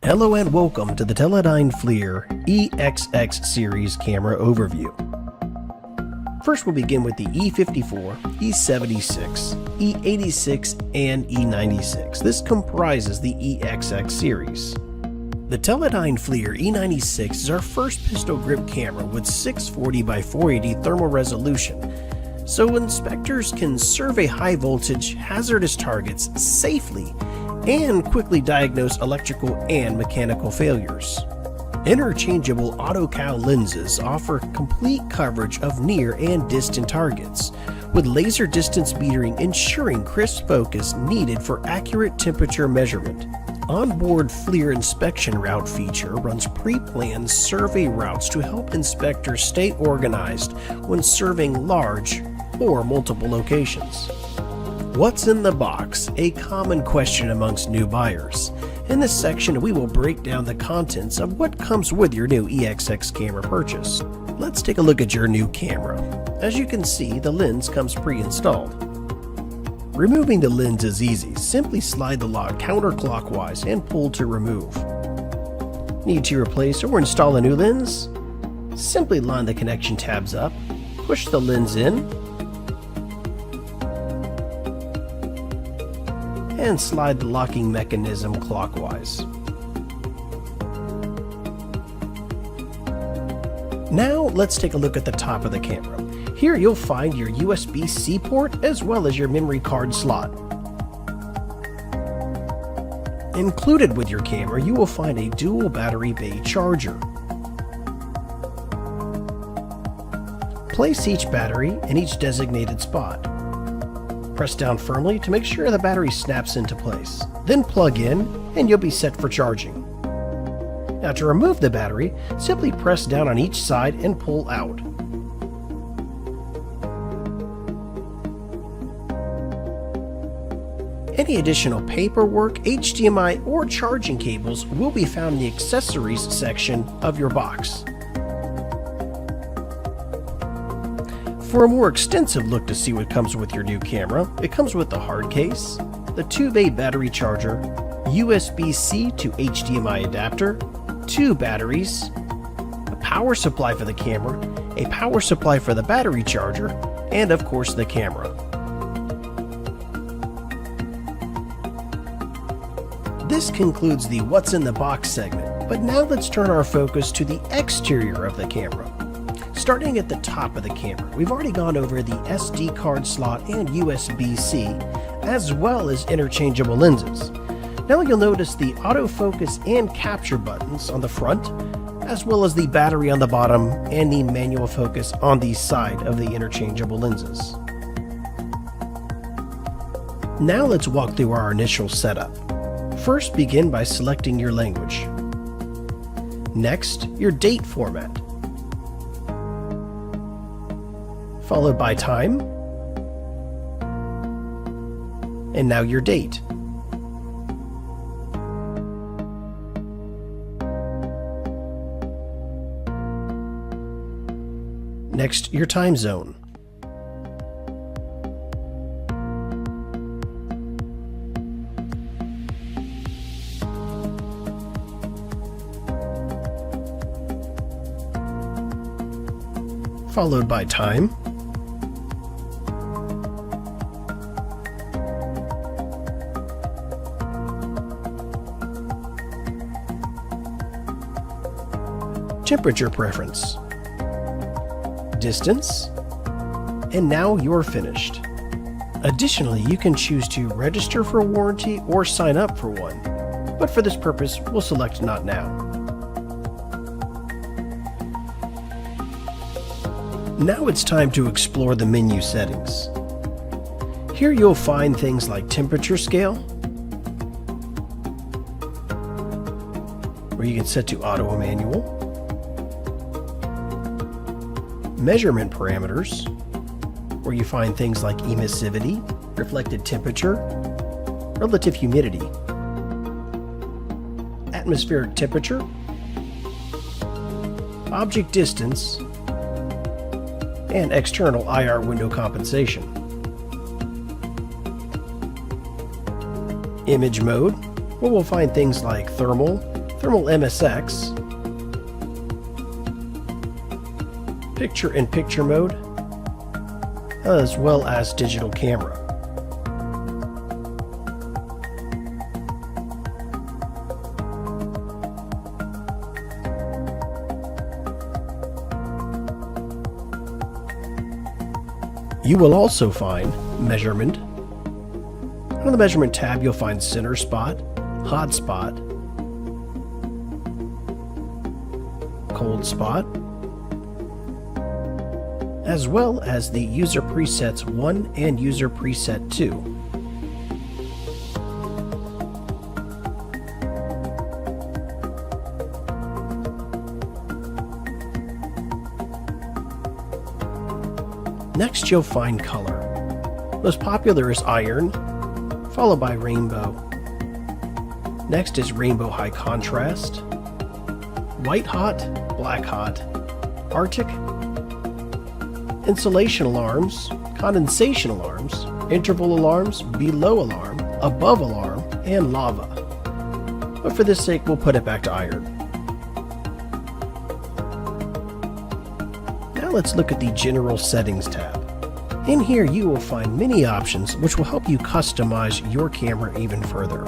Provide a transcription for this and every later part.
Hello and welcome to the Teledyne FLIR EXX series camera overview. First we'll begin with the E54, E76, E86, and E96. This comprises the EXX series. The Teledyne FLIR E96 is our first pistol grip camera with 640 by 480 thermal resolution, so inspectors can survey high voltage, hazardous targets safely and quickly diagnose electrical and mechanical failures. Interchangeable AutoCal lenses offer complete coverage of near and distant targets, with laser distance metering ensuring crisp focus needed for accurate temperature measurement. Onboard FLIR inspection route feature runs pre-planned survey routes to help inspectors stay organized when surveying large or multiple locations. What's in the box? A common question amongst new buyers. In this section, we will break down the contents of what comes with your new EXX camera purchase. Let's take a look at your new camera. As you can see, the lens comes pre-installed. Removing the lens is easy. Simply slide the lock counterclockwise and pull to remove. Need to replace or install a new lens? Simply line the connection tabs up, push the lens in, and slide the locking mechanism clockwise. Now let's take a look at the top of the camera. Here you'll find your USB-C port as well as your memory card slot. Included with your camera, you will find a dual battery bay charger. Place each battery in each designated spot. Press down firmly to make sure the battery snaps into place. Then plug in and you'll be set for charging. Now to remove the battery, simply press down on each side and pull out. Any additional paperwork, HDMI, or charging cables will be found in the accessories section of your box. For a more extensive look to see what comes with your new camera, it comes with the hard case, the 2-bay battery charger, USB-C to HDMI adapter, 2 batteries, a power supply for the camera, a power supply for the battery charger, and of course the camera. This concludes the What's in the Box segment, but now let's turn our focus to the exterior of the camera. Starting at the top of the camera, we've already gone over the SD card slot and USB-C, as well as interchangeable lenses. Now you'll notice the autofocus and capture buttons on the front, as well as the battery on the bottom and the manual focus on the side of the interchangeable lenses. Now let's walk through our initial setup. First, begin by selecting your language. Next, your date format, followed by time, and now your date. Next, your time zone. Followed by time, temperature preference, distance, and now you're finished. Additionally, you can choose to register for a warranty or sign up for one, but for this purpose, we'll select Not Now. Now it's time to explore the menu settings. Here you'll find things like temperature scale, where you can set to auto or manual, measurement parameters, where you find things like emissivity, reflected temperature, relative humidity, atmospheric temperature, object distance, and external IR window compensation. Image mode, where we'll find things like thermal, thermal MSX, picture-in-picture mode, as well as digital camera. You will also find measurement. On the measurement tab, you'll find center spot, hot spot, cold spot, as well as the user presets 1 and user preset 2. Next, you'll find color. Most popular is iron, followed by rainbow. Next is rainbow high contrast, white hot, black hot, Arctic, insulation alarms, condensation alarms, interval alarms, below alarm, above alarm, and lava. But for this sake, we'll put it back to iron. Now let's look at the General Settings tab. In here, you will find many options which will help you customize your camera even further.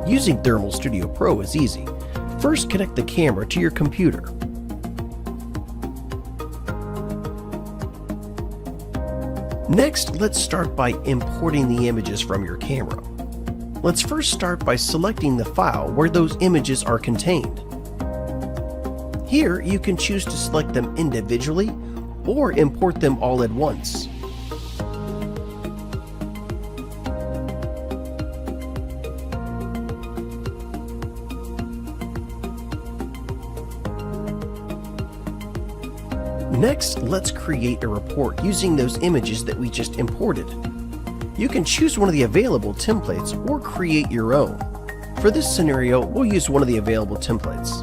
Using Thermal Studio Pro is easy. First, connect the camera to your computer. Next, let's start by importing the images from your camera. Let's first start by selecting the file where those images are contained. Here, you can choose to select them individually or import them all at once. Next, let's create a report using those images that we just imported. You can choose one of the available templates or create your own. For this scenario, we'll use one of the available templates.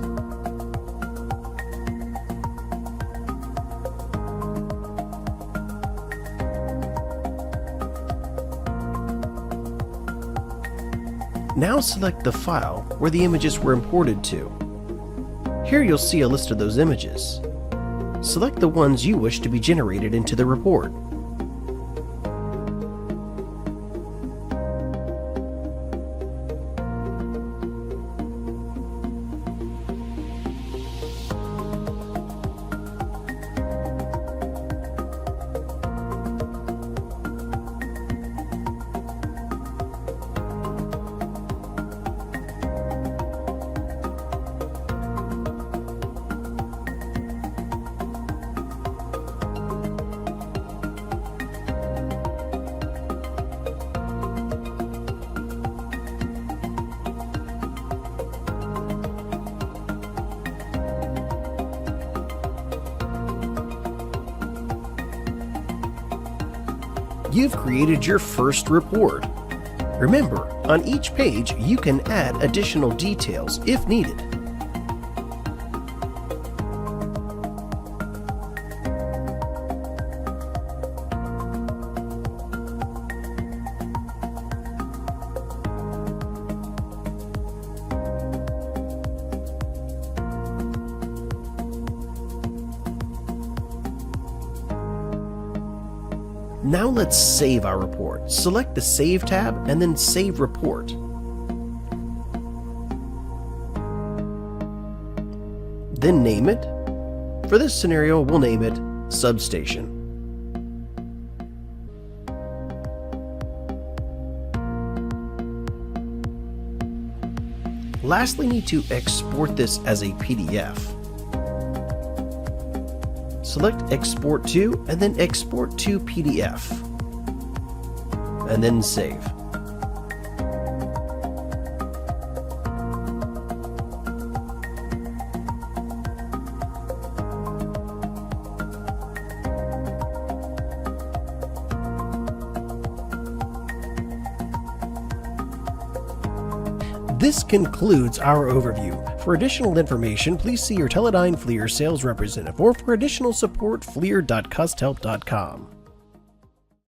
Now select the file where the images were imported to. Here you'll see a list of those images. Select the ones you wish to be generated into the report. You've created your first report. Remember, on each page you can add additional details if needed. Now let's save our report. Select the Save tab and then Save Report. Then name it. For this scenario, we'll name it Substation. Lastly, need to export this as a PDF. Select Export to and then Export to PDF. And then save. This concludes our overview. For additional information, please see your Teledyne FLIR sales representative, or for additional support, flir.custhelp.com.